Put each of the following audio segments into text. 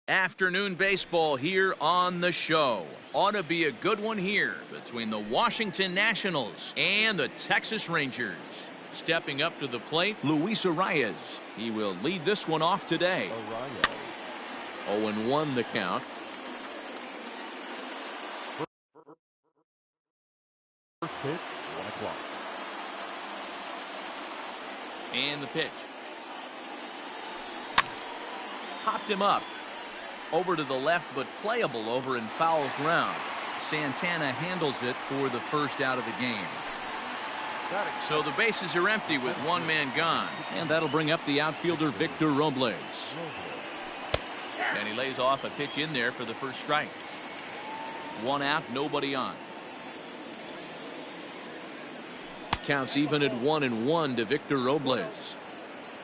Afternoon baseball here on the show. Ought to be a good one here between the Washington Nationals and the Texas Rangers. Stepping up to the plate, Luis Arias. He will lead this one off today. 0-1 the count. First pitch, 1 o'clock. And the pitch. Popped him up. Over to the left, but playable over in foul ground. Santana handles it for the first out of the game. So the bases are empty with one man gone. And that'll bring up the outfielder Victor Robles. And he lays off a pitch in there for the first strike. 1 out, nobody on. Counts even at 1-1 to Victor Robles.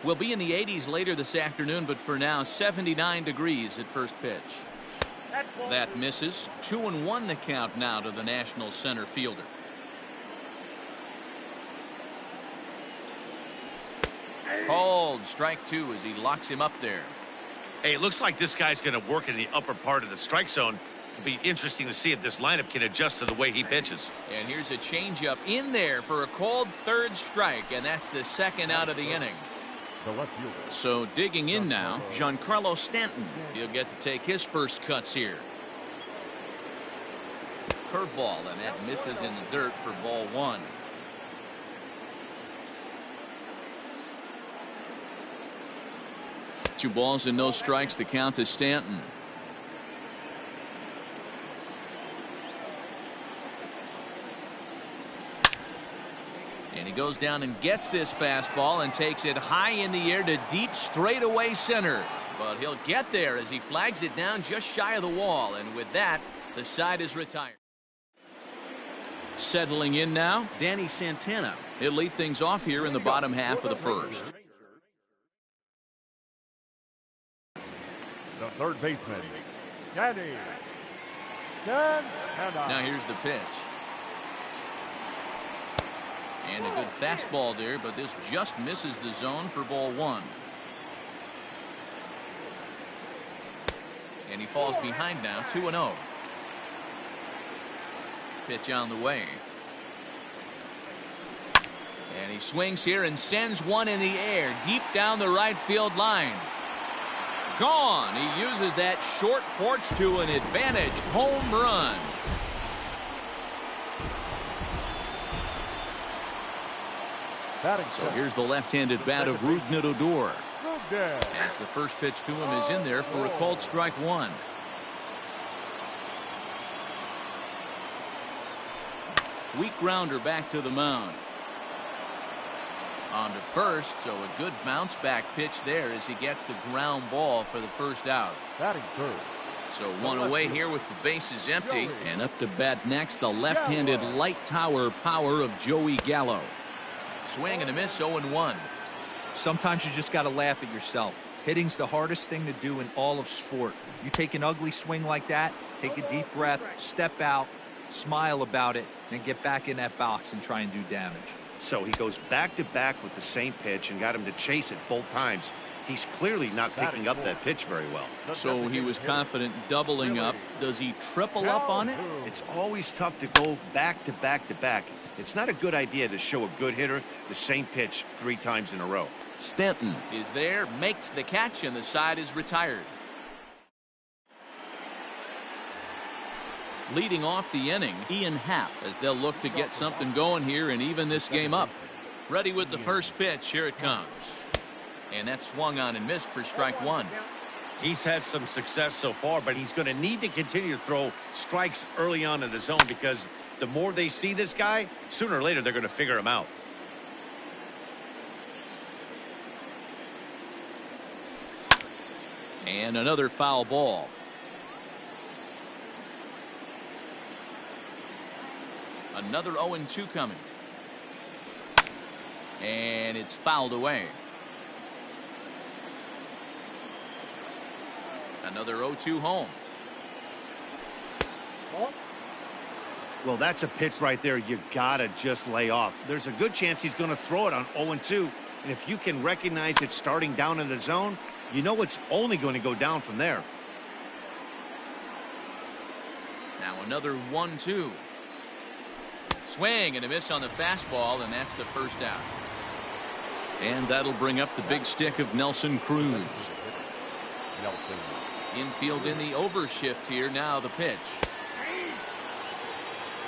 We'll be in the 80s later this afternoon, but for now 79 degrees at first pitch. That misses. 2-1 the count now to the National center fielder. Called strike 2 as he locks him up there. Hey, it looks like this guy's going to work in the upper part of the strike zone. It'll be interesting to see if this lineup can adjust to the way he pitches. And here's a changeup in there for a called third strike, and that's the second out of the inning. So digging in now, Giancarlo Stanton. He'll get to take his first cuts here. Curveball, and that misses in the dirt for ball 1. Two balls and no strikes. The count to Stanton. And he goes down and gets this fastball and takes it high in the air to deep straightaway center. But he'll get there as he flags it down just shy of the wall. And with that, the side is retired. Settling in now, Danny Santana. He'll lead things off here in the bottom half of the first. The third baseman, Danny Santana. Now here's the pitch. And a good fastball there, but this just misses the zone for ball 1. And he falls behind now, 2-0. Pitch on the way. And he swings here and sends one in the air, deep down the right field line. Gone. He uses that short porch to an advantage home run. So here's the left-handed bat of Rougned Odor. As the first pitch to him is in there for a called strike 1. Weak grounder back to the mound. On to first, so a good bounce back pitch there as he gets the ground ball for the first out. So one away here with the bases empty. And up to bat next, the left-handed light tower power of Joey Gallo. Swing and a miss, 0-1. Sometimes you just got to laugh at yourself. Hitting's the hardest thing to do in all of sport. You take an ugly swing like that, take a deep breath, step out, smile about it, and get back in that box and try and do damage. So he goes back-to-back with the same pitch and got him to chase it both times. He's clearly not picking up that pitch very well. So he was confident doubling up. Does he triple up on it? It's always tough to go back-to-back-to-back. It's not a good idea to show a good hitter the same pitch 3 times in a row. Stanton is there, makes the catch, and the side is retired. Leading off the inning, Ian Happ, as they'll look to get something going here and even this game up. Ready with the first pitch. Here it comes. And that's swung on and missed for strike 1. He's had some success so far, but he's going to need to continue to throw strikes early on in the zone because the more they see this guy, sooner or later they're going to figure him out. And another foul ball. Another 0-2 coming. And it's fouled away. Another 0-2 home. Well, that's a pitch right there you gotta just lay off. There's a good chance he's going to throw it on 0-2, and if you can recognize it starting down in the zone, you know it's only going to go down from there. Now another 1-2. Swing and a miss on the fastball, and that's the first out. And that'll bring up the big stick of Nelson Cruz. Infield in the overshift here. Now the pitch.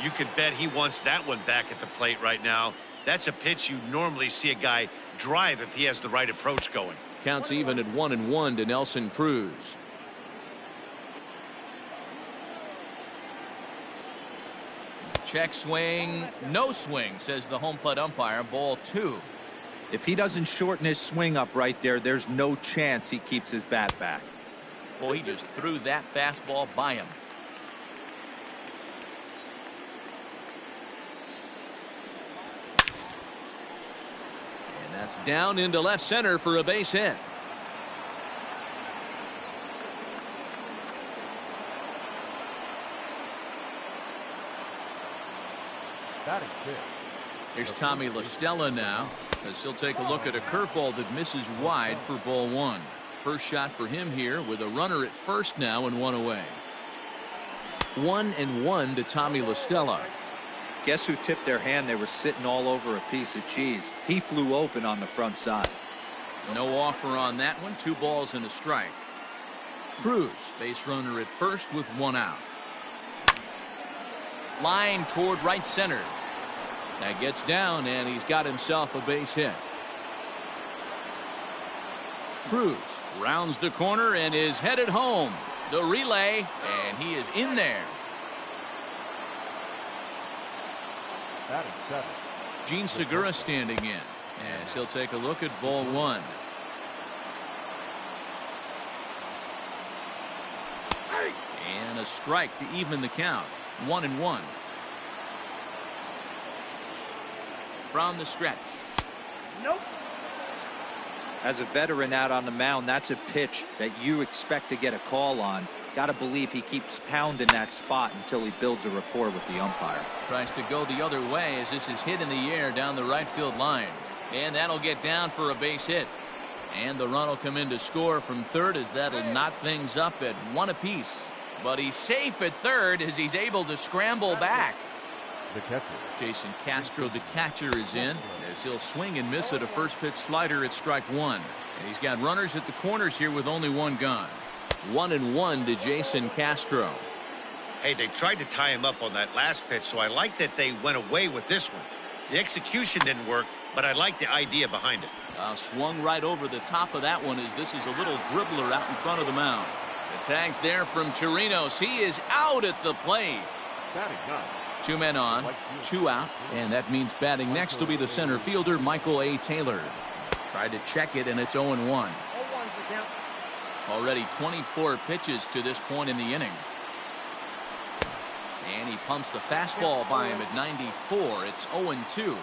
You can bet he wants that one back at the plate right now. That's a pitch you normally see a guy drive if he has the right approach going. Counts even at 1-1 to Nelson Cruz. Check swing, no swing, says the home plate umpire. Ball 2. If he doesn't shorten his swing up right there, there's no chance he keeps his bat back. Boy, he just threw that fastball by him. And that's down into left center for a base hit. Here's Tommy La Stella now, as he'll take a look at a curveball that misses wide for ball 1. First shot for him here with a runner at first now and 1 away. 1-1 to Tommy La Stella. Guess who tipped their hand? They were sitting all over a piece of cheese. He flew open on the front side. No offer on that one. 2 balls and a strike. Cruz, base runner at first with 1 out. Line toward right center. That gets down, and he's got himself a base hit. Cruz rounds the corner and is headed home. The relay, and he is in there. Gene Segura standing in as he'll take a look at ball 1. And a strike to even the count. 1-1. From the stretch. Nope. As a veteran out on the mound, that's a pitch that you expect to get a call on. Got to believe he keeps pounding that spot until he builds a rapport with the umpire. Tries to go the other way as this is hit in the air down the right field line. And that'll get down for a base hit. And the run will come in to score from third as that'll knot things up at 1 apiece. But he's safe at third as he's able to scramble back. The catcher. Jason Castro, the catcher, is in as he'll swing and miss at a first pitch slider at strike 1. And he's got runners at the corners here with only 1 gone. 1-1 to Jason Castro. Hey, they tried to tie him up on that last pitch, so I like that they went away with this one. The execution didn't work, but I like the idea behind it. Swung right over the top of that one as this is a little dribbler out in front of the mound. The tag's there from Chirinos. He is out at the plate. 2 men on, 2 out, and that means batting next will be the center fielder, Michael A. Taylor. Tried to check it, and it's 0-1. Already 24 pitches to this point in the inning. And he pumps the fastball by him at 94. It's 0-2.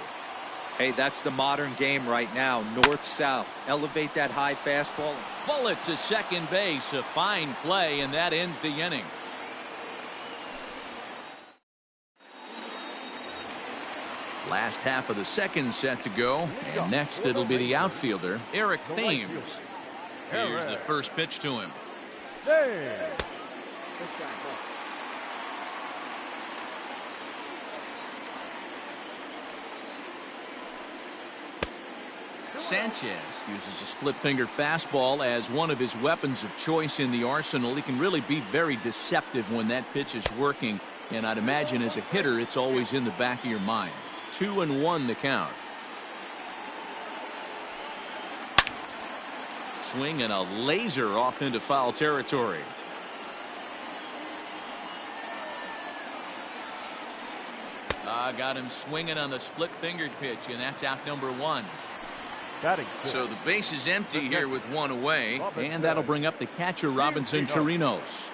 Hey, that's the modern game right now. North-south. Elevate that high fastball. Bullet to second base. A fine play, and that ends the inning. Last half of the second set to go. And next it'll be the outfielder, Eric Thames. Here's the first pitch to him. Sanchez uses a split-fingered fastball as one of his weapons of choice in the arsenal. He can really be very deceptive when that pitch is working, and I'd imagine as a hitter it's always in the back of your mind. 2-1 the count. Swing and a laser off into foul territory. Got him swinging on the split-fingered pitch, and that's out number 1. So the base is empty here with 1 away, and that'll bring up the catcher, Robinson Chirinos.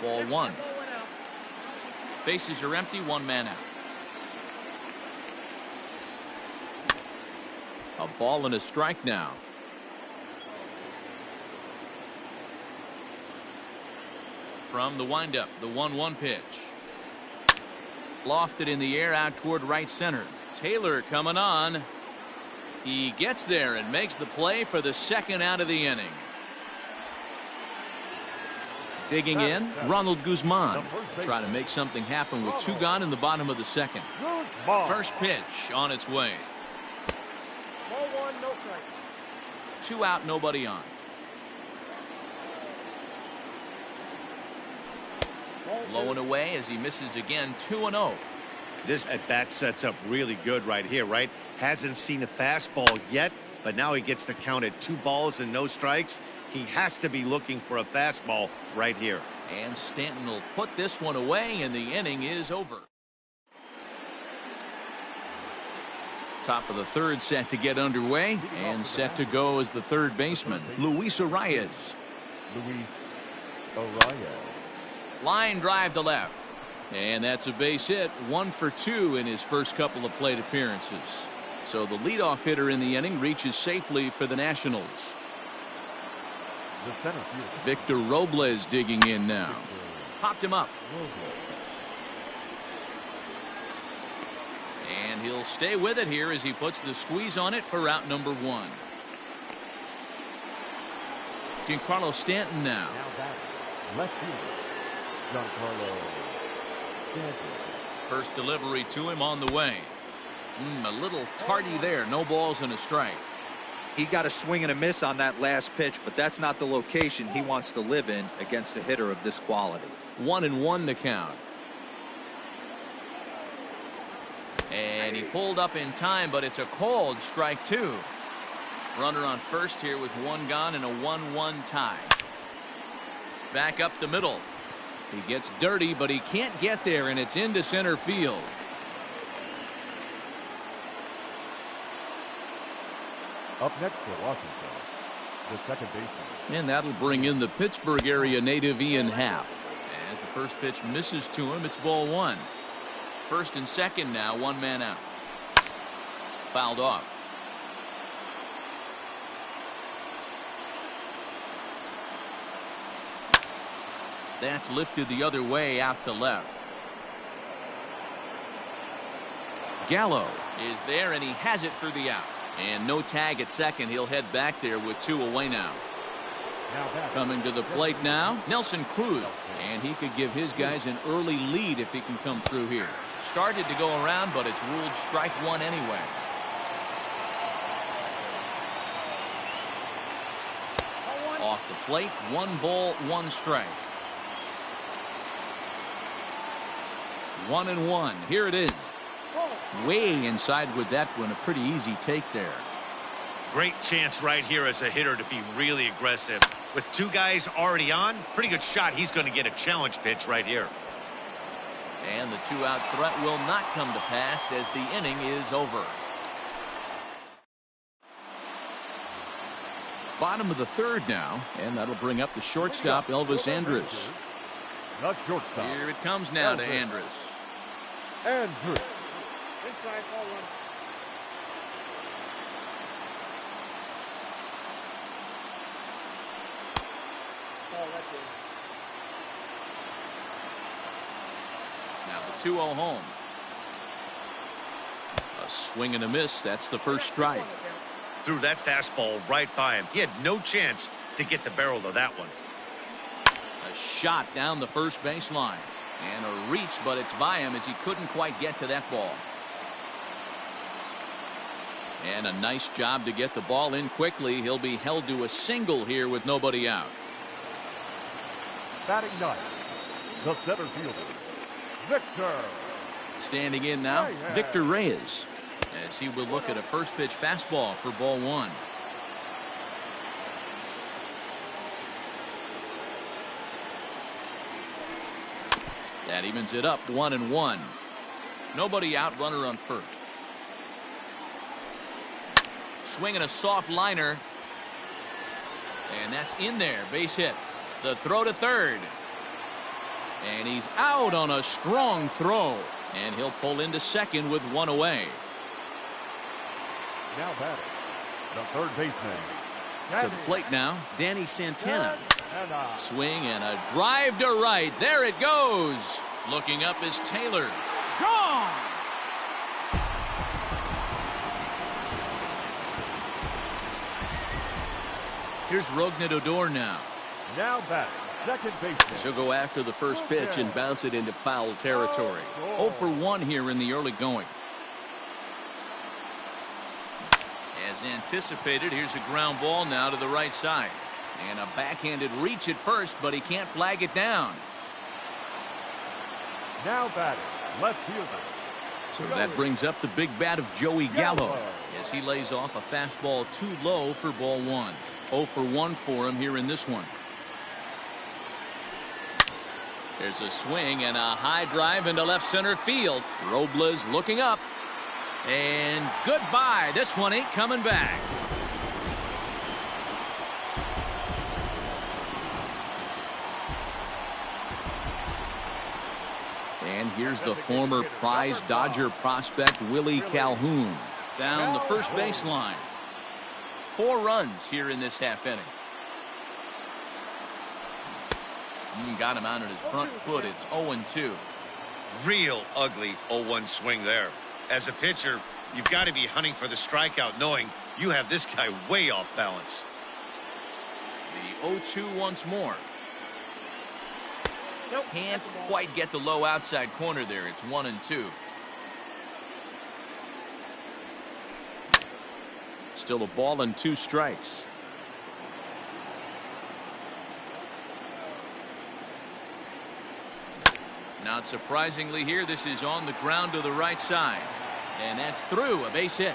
Ball 1. Bases are empty, 1 man out. A ball and a strike now. From the windup, the 1-1 pitch. Lofted in the air out toward right center. Taylor coming on. He gets there and makes the play for the second out of the inning. Digging in, Ronald Guzman. Try to make something happen with 2 gone in the bottom of the second. First pitch on its way. Ball 1, no strike. 2 out, nobody on. Low and away as he misses again, 2-0. This at-bat sets up really good right here, right? Hasn't seen a fastball yet, but now he gets to count at 2 balls and no strikes. He has to be looking for a fastball right here. And Stanton will put this one away, and the inning is over. Top of the third set to get underway, and set to go as the third baseman, Luis Arias. Luis Arias. Line drive to left. And that's a base hit, 1 for 2 in his first couple of plate appearances. So the leadoff hitter in the inning reaches safely for the Nationals. The center field. Victor Robles digging in now. Popped him up. And he'll stay with it here as he puts the squeeze on it for out number 1. Giancarlo Stanton now. Now batting. Left field. Giancarlo Stanton. First delivery to him on the way. A little tardy there. No balls and a strike. He got a swing and a miss on that last pitch, but that's not the location he wants to live in against a hitter of this quality. 1-1 to count. And he pulled up in time, but it's a called strike 2. Runner on first here with 1 gone and a 1-1 tie. Back up the middle. He gets dirty, but he can't get there, and it's into center field. Up next for Washington, the second baseman. And that'll bring in the Pittsburgh area native Ian Happ. As the first pitch misses to him, it's ball 1. First and second now, 1 man out. Fouled off. That's lifted the other way out to left. Gallo is there, and he has it for the out. And no tag at second. He'll head back there with 2 away now. Coming to the plate now, Nelson Cruz. And he could give his guys an early lead if he can come through here. Started to go around, but it's ruled strike 1 anyway. Off the plate, 1 ball, 1 strike. 1-1. Here it is. Way inside with that one. A pretty easy take there. Great chance right here as a hitter to be really aggressive. With 2 guys already on, pretty good shot. He's going to get a challenge pitch right here. And the 2-out threat will not come to pass as the inning is over. Bottom of the third now, and that'll bring up the shortstop, Elvis Andrus. Not shortstop. Here it comes now to Andrus. Andrus. Inside, ball 1. Oh, that's it. Now the 2-0 home. A swing and a miss. That's the first strike. Threw that fastball right by him. He had no chance to get the barrel to that one. A shot down the first baseline. And a reach, but it's by him as he couldn't quite get to that ball. And a nice job to get the ball in quickly. He'll be held to a single here with nobody out. Batting ninth, the center fielder, Victor. Standing in now, Victor Reyes, as he will look at a first pitch fastball for ball 1. That evens it up, 1-1. Nobody out, runner on first. Swinging a soft liner. And that's in there, base hit. The throw to third. And he's out on a strong throw. And he'll pull into second with 1 away. Now batting, the third baseman. To the plate now, Danny Santana. Swing and a drive to right. There it goes. Looking up is Taylor. Gone! Here's Rougned Odor now. Now batting, Second baseman. She'll go after the first pitch and bounce it into foul territory. 0 for 1 here in the early going. As anticipated, here's a ground ball now to the right side. And a backhanded reach at first, but he can't flag it down. Now batting, left fielder. So that brings up the big bat of Joey Gallo as he lays off a fastball too low for ball 1. 0 for 1 for him here in this one. There's a swing and a high drive into left center field. Robles looking up. And goodbye. This one ain't coming back. And here's the former prize Dodger prospect Willie Calhoun down the first baseline. 4 runs here in this half inning. Got him out on his front foot. It's 0-2. Real ugly 0-1 swing there. As a pitcher, you've got to be hunting for the strikeout, knowing you have this guy way off balance. The 0-2 once more. Can't quite get the low outside corner there. It's 1-2. Still a ball and 2 strikes. Not surprisingly here, this is on the ground to the right side. And that's through, a base hit.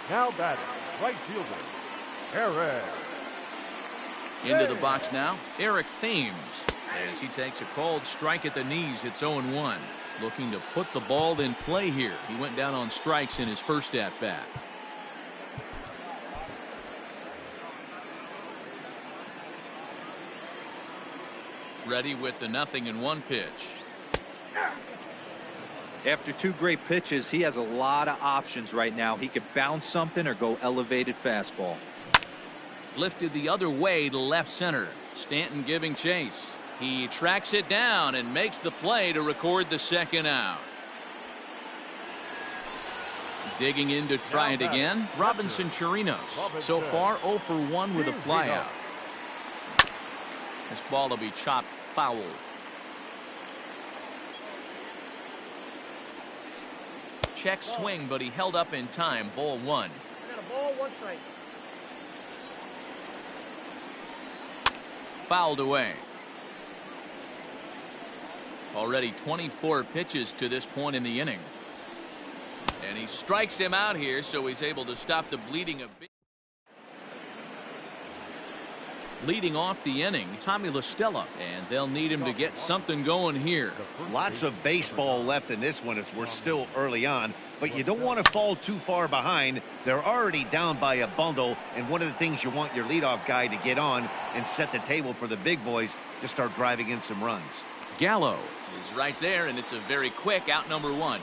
Now batting, right fielder, Eric. Into the box now, Eric Thames. As he takes a called strike at the knees, it's 0-1. Looking to put the ball in play here. He went down on strikes in his first at-bat. Ready with the 0-1 pitch. After 2 great pitches, he has a lot of options right now. He could bounce something or go elevated fastball. Lifted the other way to left center. Stanton giving chase. He tracks it down and makes the play to record the second out. Digging in to try it again, Robinson Chirinos. So far 0 for 1 with a flyout. This ball will be chopped foul. Check swing, but he held up in time. Ball 1. Got a ball, 1 strike. Fouled away. Already 24 pitches to this point in the inning. And he strikes him out here, so he's able to stop the bleeding a bit. Leading off the inning, Tommy La Stella, and they'll need him to get something going here. Lots of baseball left in this one as we're still early on, but you don't want to fall too far behind. They're already down by a bundle, and one of the things you want your leadoff guy to get on and set the table for the big boys to start driving in some runs. Gallo is right there, and it's a very quick out number 1.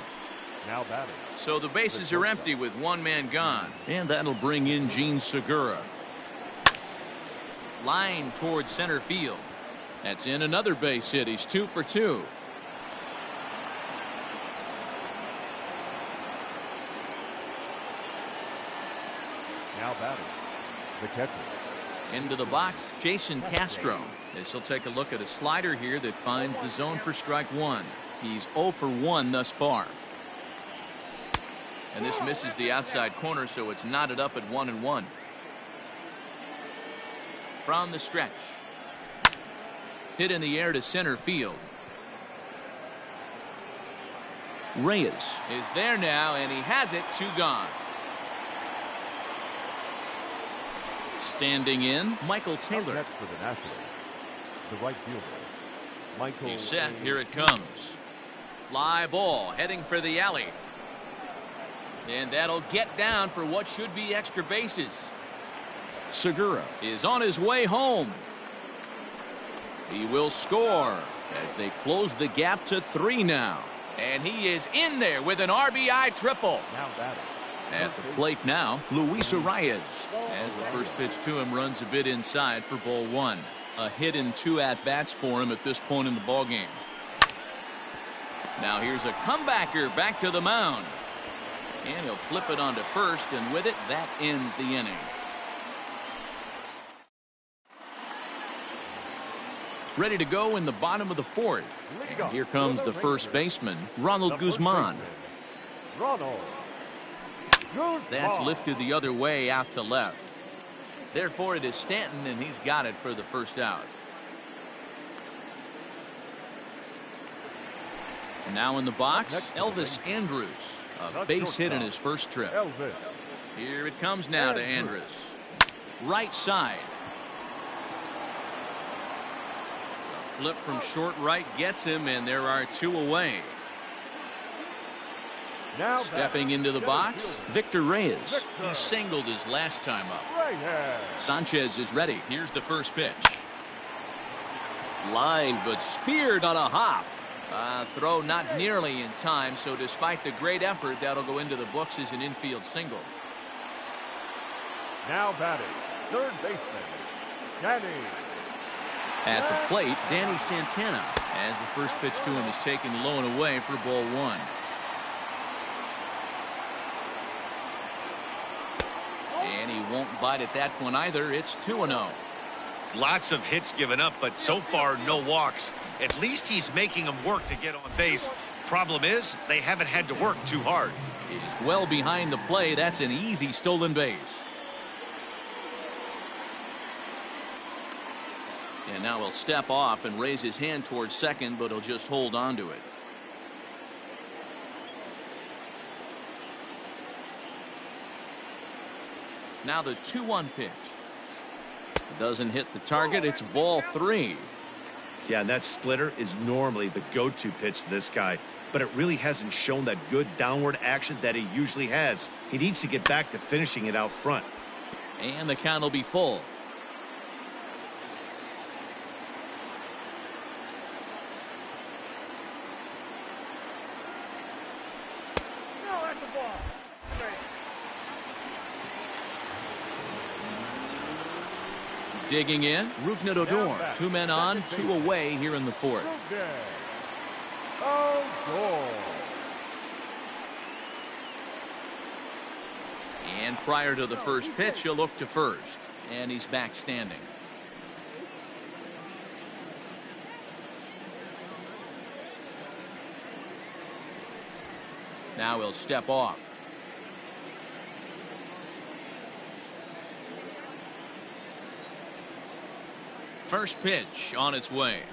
Now batting. So the bases are empty with 1 man gone, and that'll bring in Gene Segura. Line towards center field. That's in another base hit. He's 2 for 2. Now batting, the catcher. Into the box, Jason Castro. As he'll take a look at a slider here that finds the zone for strike 1. He's 0 for 1 thus far. And this misses the outside corner, so it's knotted up at 1-1. From the stretch. Hit in the air to center field. Reyes is there now, and he has it. 2 gone. Standing in, Michael Taylor. Next for the Nationals, the right fielder, Michael. He's set. Here it comes. Fly ball heading for the alley. And that'll get down for what should be extra bases. Segura is on his way home. He will score as they close the gap to 3 now. And he is in there with an RBI triple. Now batting. At the plate now, Luis Arias. As the first pitch to him runs a bit inside for ball 1. A hit in 2 at-bats for him at this point in the ballgame. Now here's a comebacker back to the mound. And he'll flip it onto first, and with it, that ends the inning. Ready to go in the bottom of the fourth. And here comes the first baseman, Ronald Guzman. That's lifted the other way out to left. Therefore, it is Stanton, and he's got it for the first out. And now in the box, Elvis Andrus. A base hit in his first trip. Here it comes now to Andrus. Right side. The flip from short right gets him, and there are two away. Now stepping into the box, Victor Reyes. He singled his last time up. Sanchez is ready. Here's the first pitch. Line, but speared on a hop. Throw not nearly in time, so despite the great effort, that'll go into the books as an infield single. Now batting, third baseman, Danny. At the plate, Danny Santana, as the first pitch to him is taken low and away for ball one. And he won't bite at that one either. It's 2-0. Lots of hits given up, but so far no walks. At least he's making them work to get on base. Problem is, they haven't had to work too hard. He's well behind the play. That's an easy stolen base. And now he'll step off and raise his hand towards second, but he'll just hold on to it. Now the 2-1 pitch. Doesn't hit the target. It's ball three. Yeah, and that splitter is normally the go-to pitch to this guy, but it really hasn't shown that good downward action that he usually has. He needs to get back to finishing it out front. And the count will be full. No, that's the ball. Straight. Digging in, Rougned Odor. Two men on, two away here in the fourth. And prior to the first pitch, he'll look to first. And he's back standing. Now he'll step off. First pitch on its way.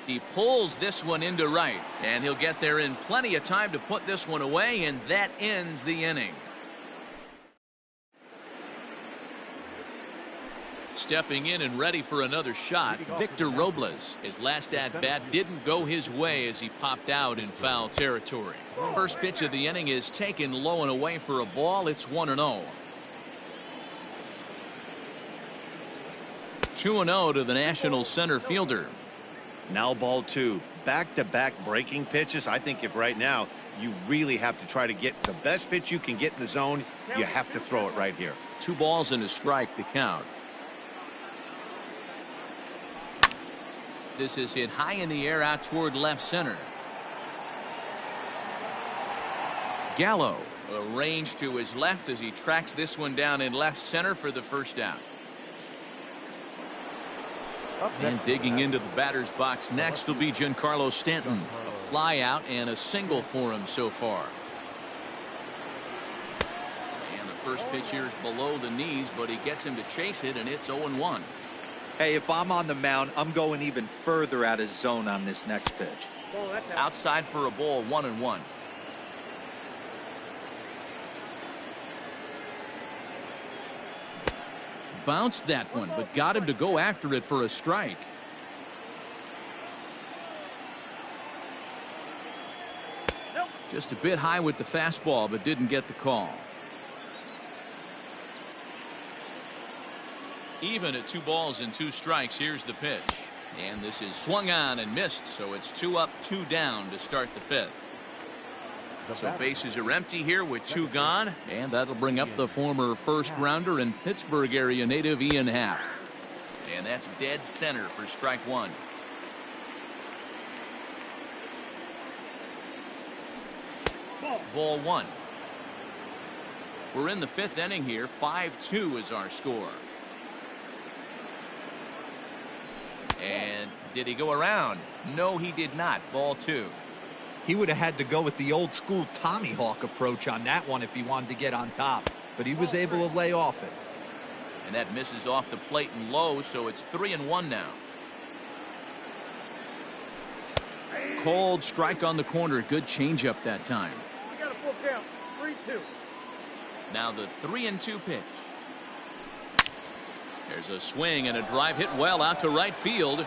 He pulls this one into right, and he'll get there in plenty of time to put this one away, and that ends the inning. Stepping in and ready for another shot, Victor Robles. His last at-bat didn't go his way as he popped out in foul territory. First pitch of the inning is taken low and away for a ball. It's 1-0. 2-0 to the National center fielder. Now ball two. Back-to-back breaking pitches. I think if right now you really have to try to get the best pitch you can get in the zone, you have to throw it right here. 2 balls and a strike to count. This is hit high in the air out toward left center. Gallo arranged to his left as he tracks this one down in left center for the first out. And digging into the batter's box next will be Giancarlo Stanton. A fly out and a single for him so far. And the first pitch here is below the knees, but he gets him to chase it, and it's 0-1. Hey, if I'm on the mound, I'm going even further out of zone on this next pitch. Outside for a ball, 1-1. Bounced that one, but got him to go after it for a strike. Just a bit high with the fastball, but didn't get the call. Even at 2 balls and 2 strikes, here's the pitch. And this is swung on and missed, so it's 2 up, 2 down to start the 5th. So bases are empty here with 2 gone, and that'll bring up the former first-rounder and Pittsburgh area native Ian Happ. And that's dead center for strike 1. Ball 1. We're in the 5th inning here. 5-2 is our score. And did he go around? No, he did not. Ball 2. He would have had to go with the old school Tommy Hawk approach on that one if he wanted to get on top, but he was able to lay off it. And that misses off the plate and low, so it's 3-1 now. Cold strike on the corner. Good changeup that time. We got a full count. 3-2. Now the 3-2 pitch. There's a swing and a drive hit well out to right field.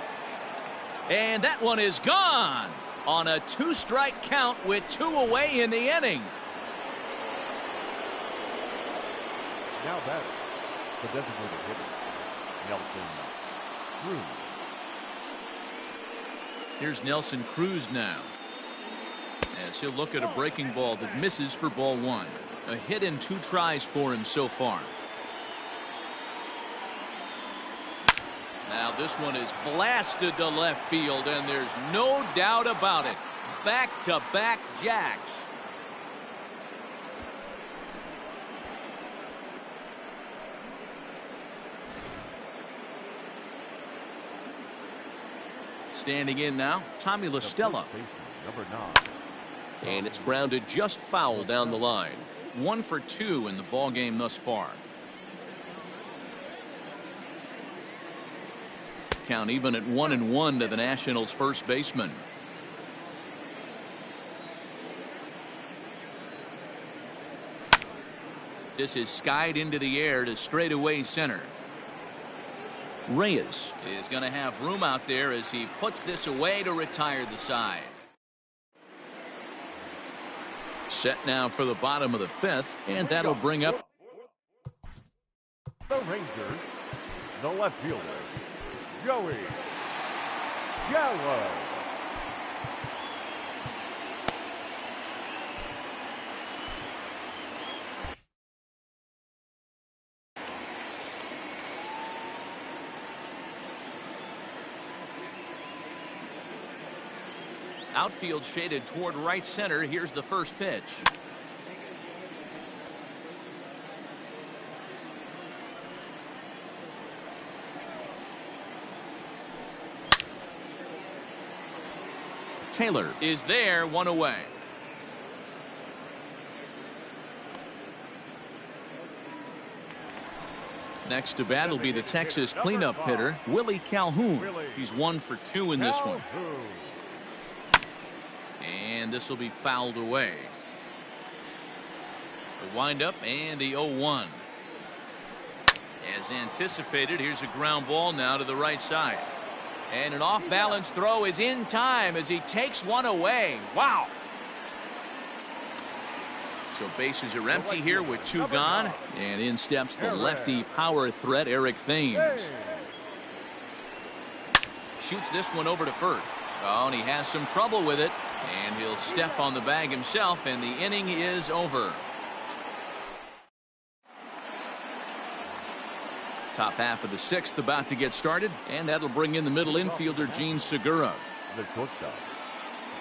And that one is gone on a 2-strike count with 2 away in the inning. Now batter, the designated hitter, Nelson Cruz. Here's Nelson Cruz now, as he'll look at a breaking ball that misses for ball 1. A hit in 2 tries for him so far. Now this one is blasted to left field, and there's no doubt about it. Back-to-back jacks. Standing in now, Tommy La Stella. Number 9. And it's grounded just foul down the line. 1 for 2 in the ball game thus far. Count even at 1-1 to the Nationals' first baseman. This is skied into the air to straightaway center. Reyes is going to have room out there as he puts this away to retire the side. Set now for the bottom of the 5th, and that'll bring up the Rangers, the left fielder, Joey Gallo. Outfield shaded toward right center. Here's the first pitch. Taylor is there, 1 away. Next to bat will be the Texas cleanup hitter, Willie Calhoun. He's 1 for 2 in this one. And this will be fouled away. The windup and the 0-1. As anticipated, here's a ground ball now to the right side. And an off-balance throw is in time as he takes one away. Wow. So bases are empty here with 2 gone. And in steps the lefty power threat, Eric Thames. Shoots this one over to first. Oh, and he has some trouble with it. And he'll step on the bag himself, and the inning is over. Top half of the 6th about to get started, and that'll bring in the middle infielder, Gene Segura. The shortstop,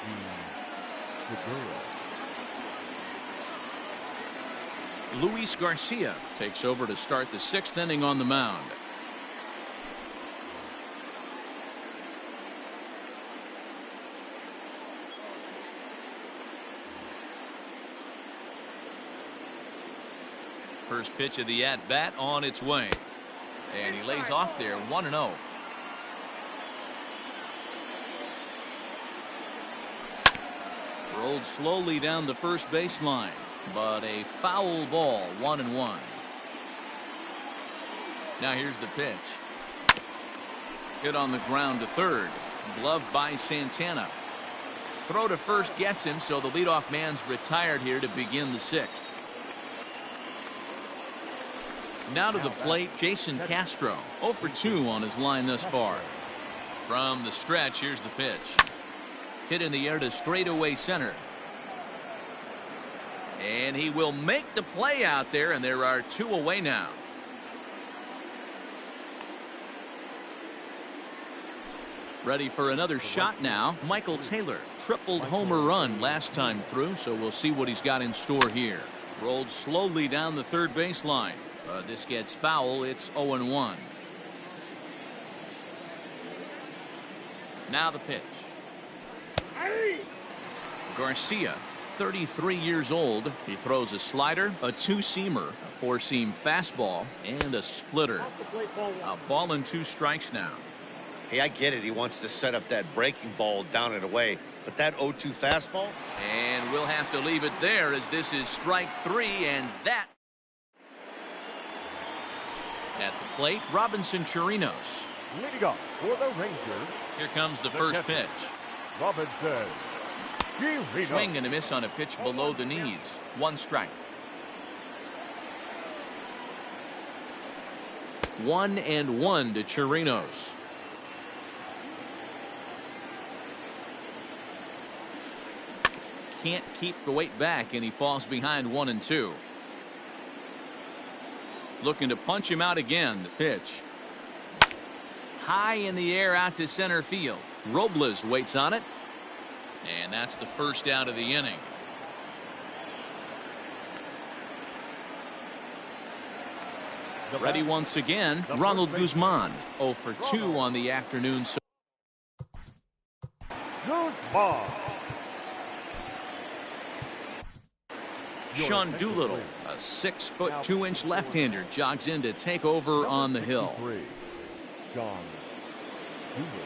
Gene Segura. Luis Garcia takes over to start the 6th inning on the mound. First pitch of the at-bat on its way. And he lays off there, 1-0. Rolled slowly down the first baseline, but a foul ball, 1-1. Now here's the pitch. Hit on the ground to third. Gloved by Santana. Throw to first gets him, so the leadoff man's retired here to begin the 6th. Now to the plate, Jason Castro. 0 for 2 on his line thus far. From the stretch, here's the pitch. Hit in the air to straightaway center. And he will make the play out there, and there are 2 away now. Ready for another shot now. Michael Taylor tripled homer run last time through, so we'll see what he's got in store here. Rolled slowly down the third baseline. This gets foul. It's 0-1. Now the pitch. Garcia, 33 years old. He throws a slider, a two-seamer, a four-seam fastball, and a splitter. A ball and 2 strikes now. Hey, I get it. He wants to set up that breaking ball down and away. But that 0-2 fastball? And we'll have to leave it there as this is strike 3, and that. At the plate, Robinson Chirinos. Leading off for the Rangers. Here comes the first pitch. Robinson. Swing and a miss on a pitch below the knees. 1 strike. 1-1 to Chirinos. Can't keep the weight back, and he falls behind 1-2. Looking to punch him out again. The pitch. High in the air out to center field. Robles waits on it. And that's the first out of the inning. Ready once again, Ronald Guzman. 0 for 2 on the afternoon. Guzman. Sean Doolittle, a 6'2" left-hander, jogs in to take over on the hill. Sean Doolittle.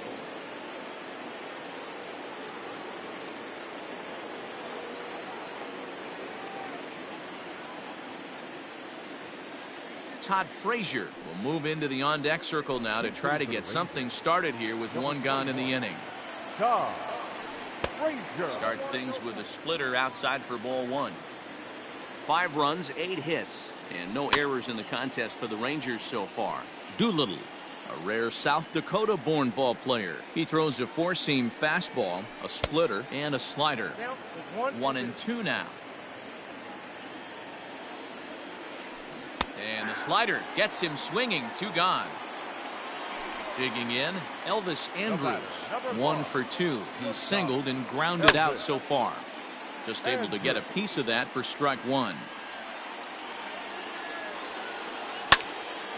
Todd Frazier will move into the on-deck circle now to try to get something started here with 1 gone in the inning. Todd Frazier starts things with a splitter outside for ball 1. 5 runs, 8 hits, and no errors in the contest for the Rangers so far. Doolittle, a rare South Dakota-born ball player. He throws a four-seam fastball, a splitter, and a slider. 1-2 now. And the slider gets him swinging. 2 gone. Digging in, Elvis Andrews. 1 for 2. He's singled and grounded out so far. Just able to get a piece of that for strike 1.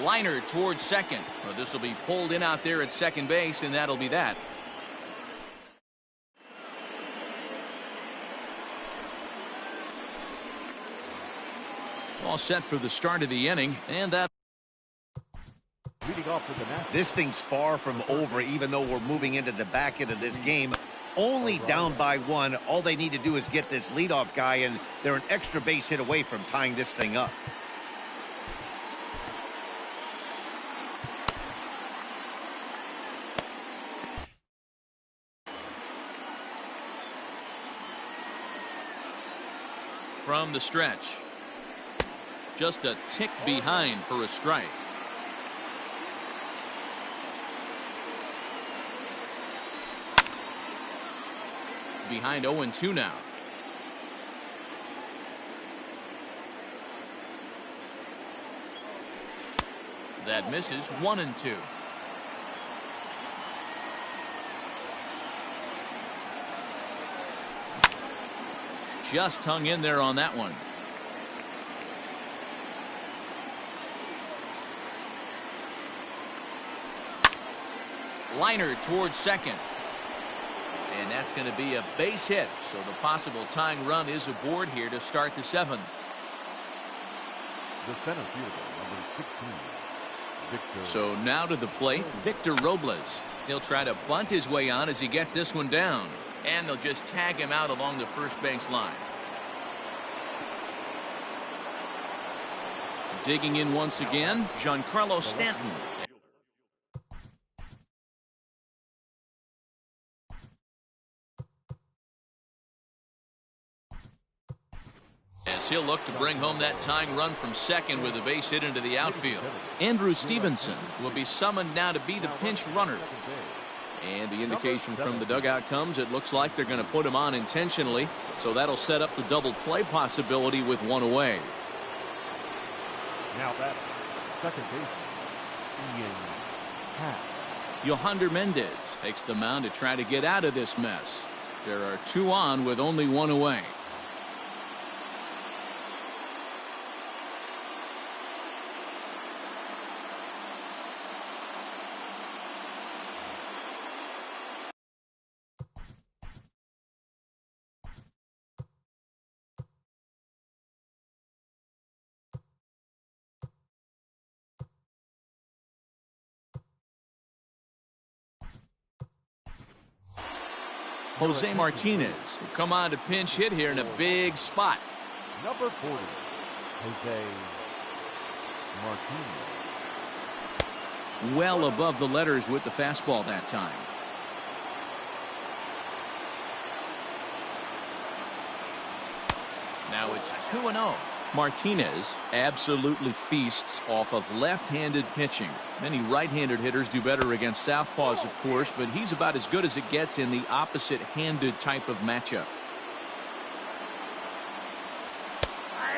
Liner towards second. Well, this will be pulled in out there at second base, and that'll be that. All set for the start of the inning, and that. This thing's far from over, even though we're moving into the back end of this game. Only down by 1. All they need to do is get this leadoff guy, and they're an extra base hit away from tying this thing up. From the stretch. Just a tick behind for a strike. Behind 0-2 now. That misses. 1-2. Just hung in there on that one. Liner towards second. And that's going to be a base hit. So the possible tying run is aboard here to start the 7th. The center fielder, number 16. Victor. So now to the plate, Victor Robles. He'll try to bunt his way on as he gets this one down. And they'll just tag him out along the first base line. Digging in once again, Giancarlo Stanton. As he'll look to bring home that tying run from second with a base hit into the outfield. Andrew Stevenson will be summoned now to be the pinch runner. And the indication from the dugout comes, it looks like they're going to put him on intentionally. So that'll set up the double play possibility with 1 away. Now that second baseman, Ian Happ. Yohander Mendez takes the mound to try to get out of this mess. There are 2 on with only 1 away. Jose Martinez will come on to pinch hit here in a big spot. Number 40, Jose Martinez. Well above the letters with the fastball that time. Now it's 2-0. Martinez absolutely feasts off of left-handed pitching. Many right-handed hitters do better against southpaws, of course, but he's about as good as it gets in the opposite-handed type of matchup.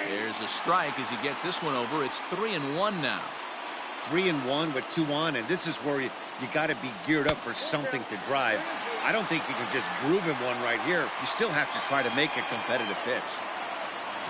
There's a strike as he gets this one over. It's 3-1 now. 3-1 with 2 on, and this is where you got to be geared up for something to drive. I don't think you can just groove him one right here. You still have to try to make a competitive pitch.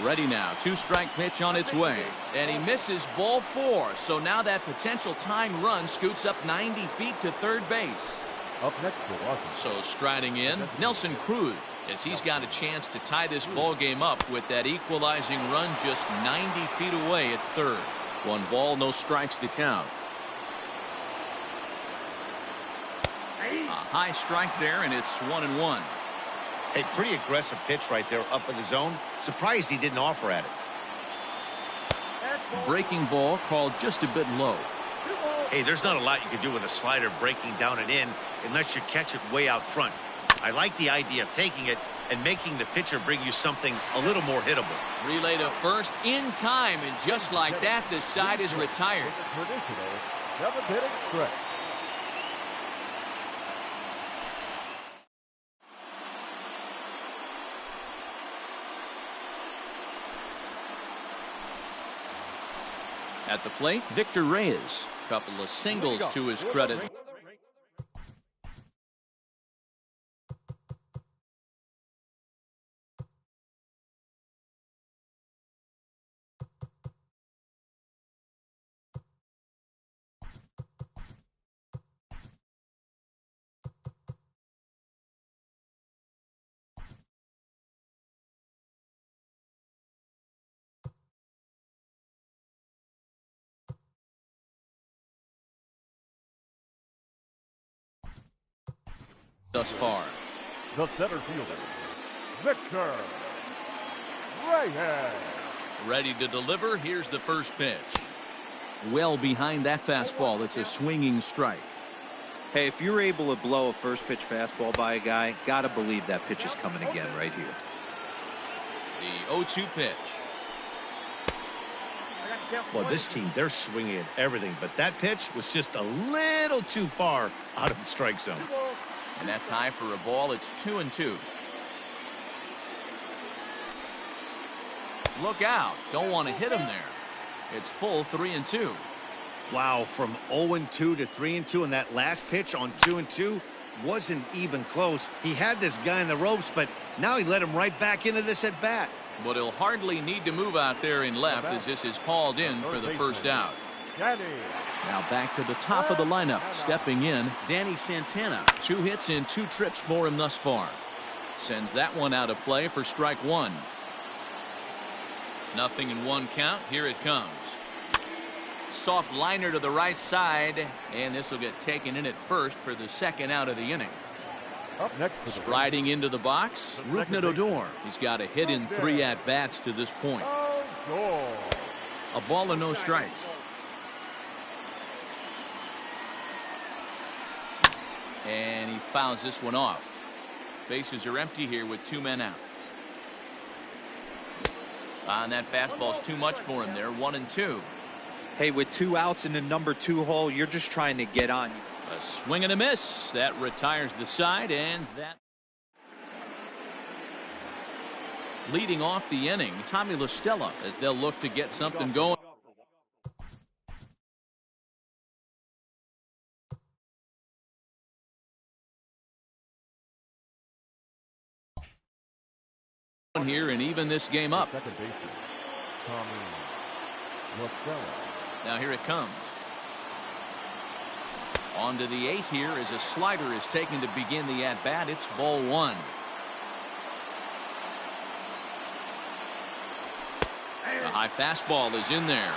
Ready now. 2-strike pitch on its way. And he misses ball 4. So now that potential tying run scoots up 90 feet to third base. Up next for Washington. So striding in, Nelson Cruz, as he's got a chance to tie this ball game up with that equalizing run just 90 feet away at third. 1 ball, no strikes to count. A high strike there, and it's 1-1. A pretty aggressive pitch right there up in the zone. Surprised he didn't offer at it. Breaking ball called just a bit low. Hey, there's not a lot you can do with a slider breaking down and in unless you catch it way out front. I like the idea of taking it and making the pitcher bring you something a little more hittable. Relay to first in time, and just like that, the side is retired. Traditional 7th-inning stretch. At the plate, Victor Reyes. Couple of singles to his credit. Thus far. The center fielder, Victor Reyes. Ready to deliver. Here's the first pitch. Well behind that fastball. It's a swinging strike. Hey, if you're able to blow a first pitch fastball by a guy, gotta believe that pitch is coming again right here. The 0-2 pitch. Well, this team, they're swinging at everything, but that pitch was just a little too far out of the strike zone. And that's high for a ball. It's 2-2. Look out. Don't want to hit him there. It's full 3-2. Wow, from 0-2 to 3-2, and that last pitch on 2-2 wasn't even close. He had this guy in the ropes, but now he let him right back into this at bat. But he'll hardly need to move out there in left as this is hauled in for the first out. Now back to the top of the lineup. Stepping in, Danny Santana. 2 hits and 2 trips for him thus far. Sends that one out of play for strike 1. Nothing in 1 count. Here it comes. Soft liner to the right side, and this will get taken in at first for the second out of the inning. Up next, striding into the box, Rougned Odor. He's got a hit in 3 at-bats to this point. A ball and no strikes. And he fouls this one off. Bases are empty here with 2 men out. And that fastball's too much for him there. 1-2. Hey, with 2 outs in the number 2 hole, you're just trying to get on. A swing and a miss. That retires the side, and that. Leading off the inning, Tommy La Stella, as they'll look to get something going. Here and even this game up. Second baseman, Tommy La Stella. Now here it comes. On to the 8th here as a slider is taken to begin the at-bat. It's ball 1. The high fastball is in there.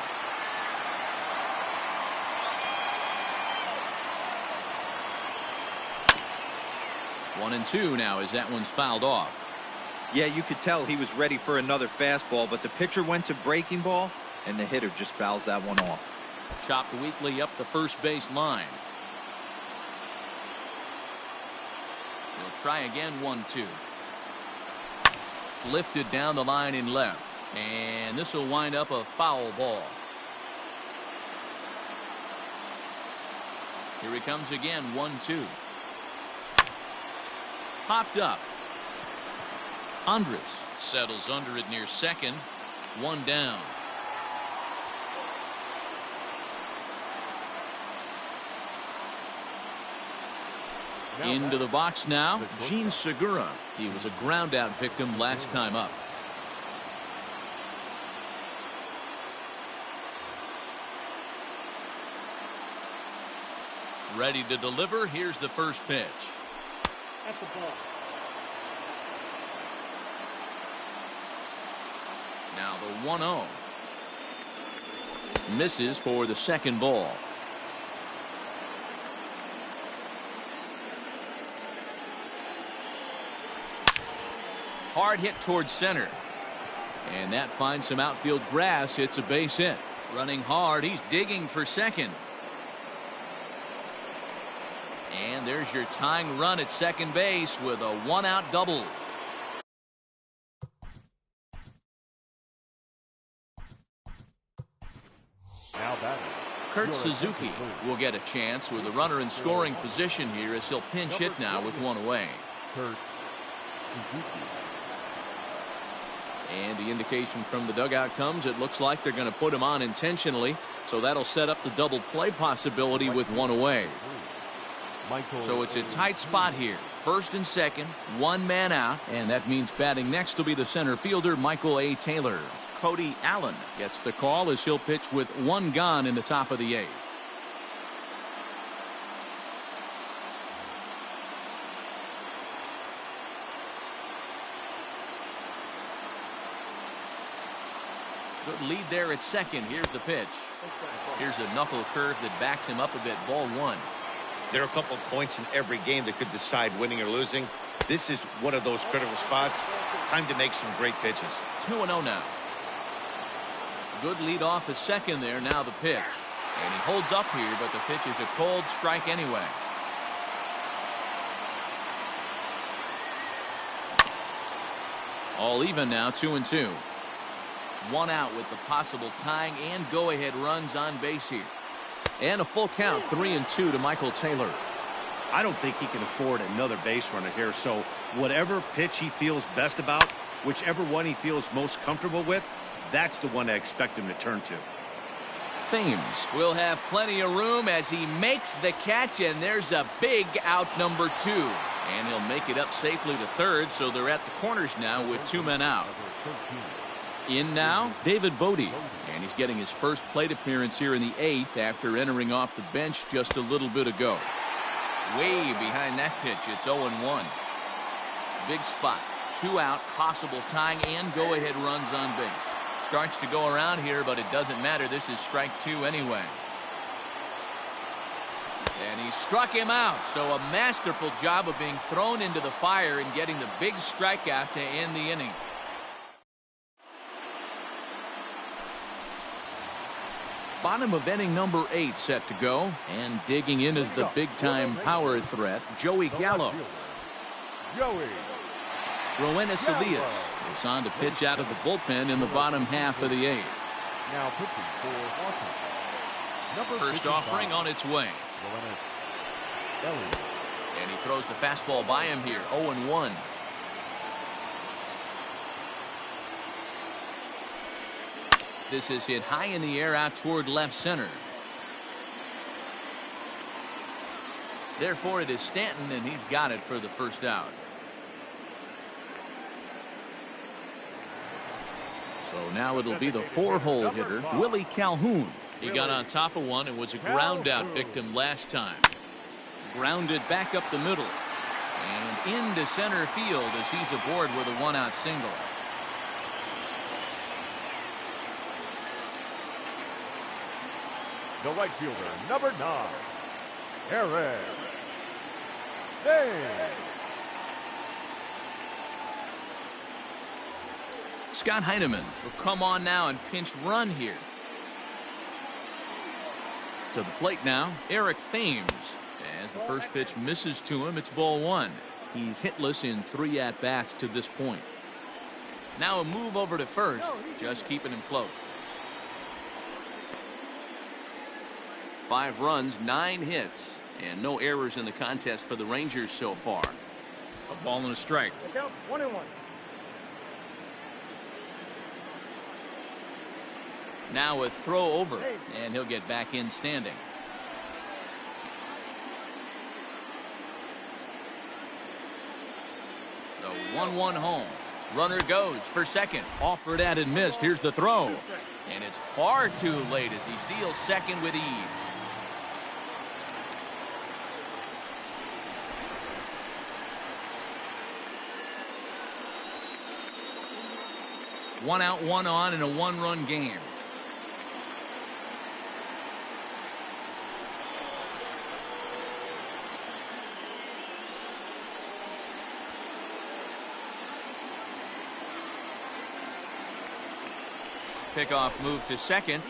1-2 now as that one's fouled off. Yeah, you could tell he was ready for another fastball, but the pitcher went to breaking ball, and the hitter just fouls that one off. Chopped weakly up the first base line. He'll try again. 1-2. Lifted down the line in left, and this will wind up a foul ball. Here he comes again. 1-2. Popped up. Andres settles under it near second. One down. Into the box now, Gene Segura. He was a ground out victim last time up. Ready to deliver. Here's the first pitch. That's the ball. Now the 1-0. Misses for the second ball. Hard hit towards center. And that finds some outfield grass. It's a base hit. Running hard. He's digging for second. And there's your tying run at second base with a one-out double. Kurt Suzuki will get a chance with a runner in scoring position here as he'll pinch hit now with one away. And the indication from the dugout comes, it looks like they're going to put him on intentionally, so that'll set up the double play possibility with one away. So it's a tight spot here. First and second, one man out, and that means batting next will be the center fielder, Michael A. Taylor. Cody Allen gets the call as he'll pitch with one gone in the top of the eighth. Good lead there at second. Here's the pitch. Here's a knuckle curve that backs him up a bit. Ball one. There are a couple of points in every game that could decide winning or losing. This is one of those critical spots. Time to make some great pitches. 2-0 now. Good lead off at second there. Now the pitch. And he holds up here, but the pitch is a cold strike anyway. All even now, 2-2. One out with the possible tying and go-ahead runs on base here. And a full count, 3-2 to Michael Taylor. I don't think he can afford another base runner here, so whatever pitch he feels best about, whichever one he feels most comfortable with, that's the one I expect him to turn to. Thames will have plenty of room as he makes the catch, and there's a big out, number 2. And he'll make it up safely to third, so they're at the corners now with 2 men out. In now, David Bodie, and he's getting his first plate appearance here in the 8th after entering off the bench just a little bit ago. Way behind that pitch, it's 0-1. Big spot, 2 out, possible tying and go-ahead runs on base. Starts to go around here, but it doesn't matter. This is strike 2 anyway. And he struck him out, so a masterful job of being thrown into the fire and getting the big strikeout to end the inning. Bottom of inning number 8 set to go, and digging in is the big-time power threat, Joey Gallo. Roenis Elias is on to pitch out of the bullpen in the bottom half of the 8th. Now pitching for Washington. First offering on its way. And he throws the fastball by him here, 0-1. This is hit high in the air out toward left center. Therefore, it is Stanton, and he's got it for the first out. So now it'll be the 4-hole hitter, Willie Calhoun. He got on top of one and was a ground out victim last time. Grounded back up the middle and into center field as he's aboard with a 1-out single. The right fielder, number 9, Aaron Baines. Scott Heineman will come on now and pinch run here. To the plate now, Eric Thames. As the first pitch misses to him, it's ball one. He's hitless in 3 at-bats to this point. Now a move over to first, just keeping him close. 5 runs, 9 hits, and no errors in the contest for the Rangers so far. A ball and a strike. Look out, 1-1. Now a throw over, and he'll get back in standing. The 1-1 home. Runner goes for second. Offered at and missed. Here's the throw. And it's far too late as he steals second with ease. One out, one on in a 1-run game. Pickoff move to second,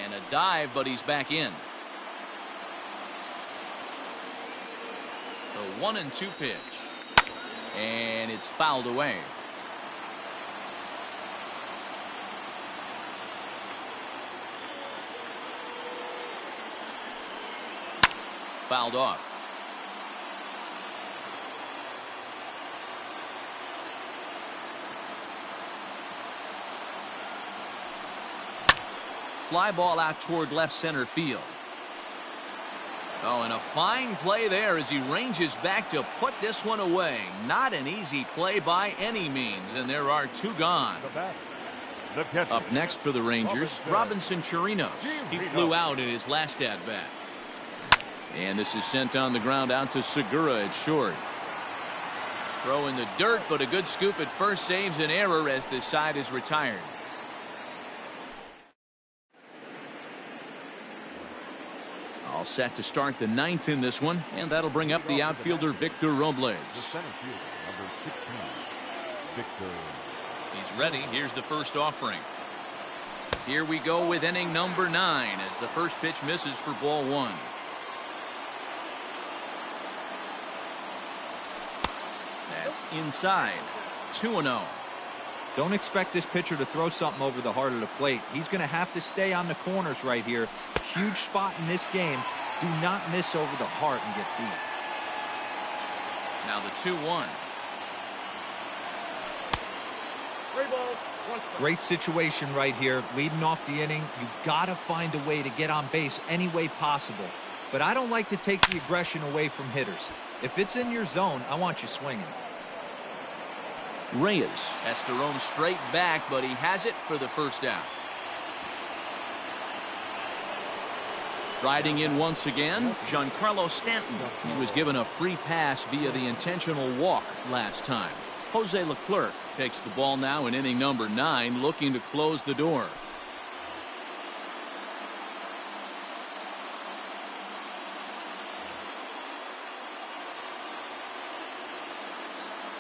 and a dive, but he's back in. The 1-2 pitch, and it's fouled away. Fouled off. Fly ball out toward left center field. Oh, and a fine play there as he ranges back to put this one away. Not an easy play by any means, and there are 2 gone. Up next for the Rangers, Robinson Chirinos. He flew out in his last at-bat. And this is sent on the ground out to Segura at short. Throw in the dirt, but a good scoop at first saves an error as this side is retired. All set to start the 9th in this one, and that'll bring up the outfielder Victor Robles. He's ready. Here's the first offering. Here we go with inning number 9 as the first pitch misses for ball 1. That's inside. 2-0. Don't expect this pitcher to throw something over the heart of the plate. He's going to have to stay on the corners right here. Huge spot in this game. Do not miss over the heart and get beat. Now the 2-1. Great situation right here. Leading off the inning. You got to find a way to get on base any way possible. But I don't like to take the aggression away from hitters. If it's in your zone, I want you swinging. Reyes has to roam straight back, but he has it for the first out. Riding in once again, Giancarlo Stanton. He was given a free pass via the intentional walk last time. Jose Leclerc takes the ball now in inning number 9, looking to close the door.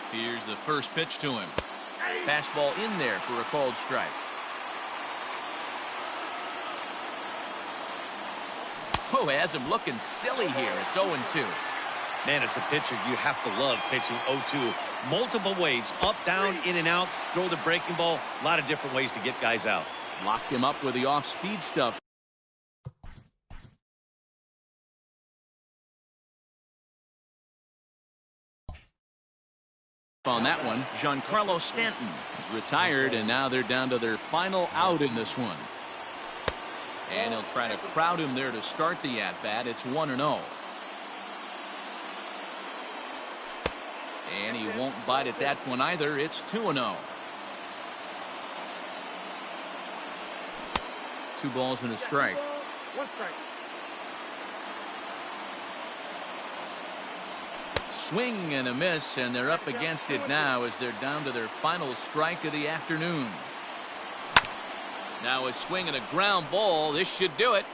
Here's the first pitch to him. Fastball in there for a called strike. Oh, has him looking silly here. It's 0-2. Man, as a pitcher, you have to love pitching 0-2. Multiple ways, up, down, in and out, throw the breaking ball. A lot of different ways to get guys out. Locked him up with the off-speed stuff. On that one, Giancarlo Stanton is retired, and now they're down to their final out in this one. And he'll try to crowd him there to start the at-bat. It's 1-0. And he won't bite at that one either. It's 2-0. 2 balls and a strike. 1 strike. Swing and a miss, and they're up against it now as they're down to their final strike of the afternoon. Now a swing and a ground ball. This should do it.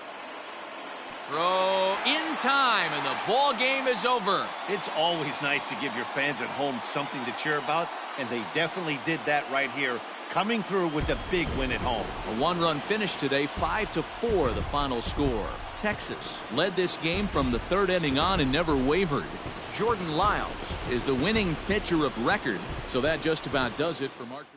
Throw in time, and the ball game is over. It's always nice to give your fans at home something to cheer about, and they definitely did that right here. coming through with a big win at home. A one-run finish today, 5-4 the final score. Texas led this game from the third inning on and never wavered. Jordan Lyles is the winning pitcher of record, so that just about does it for Mark.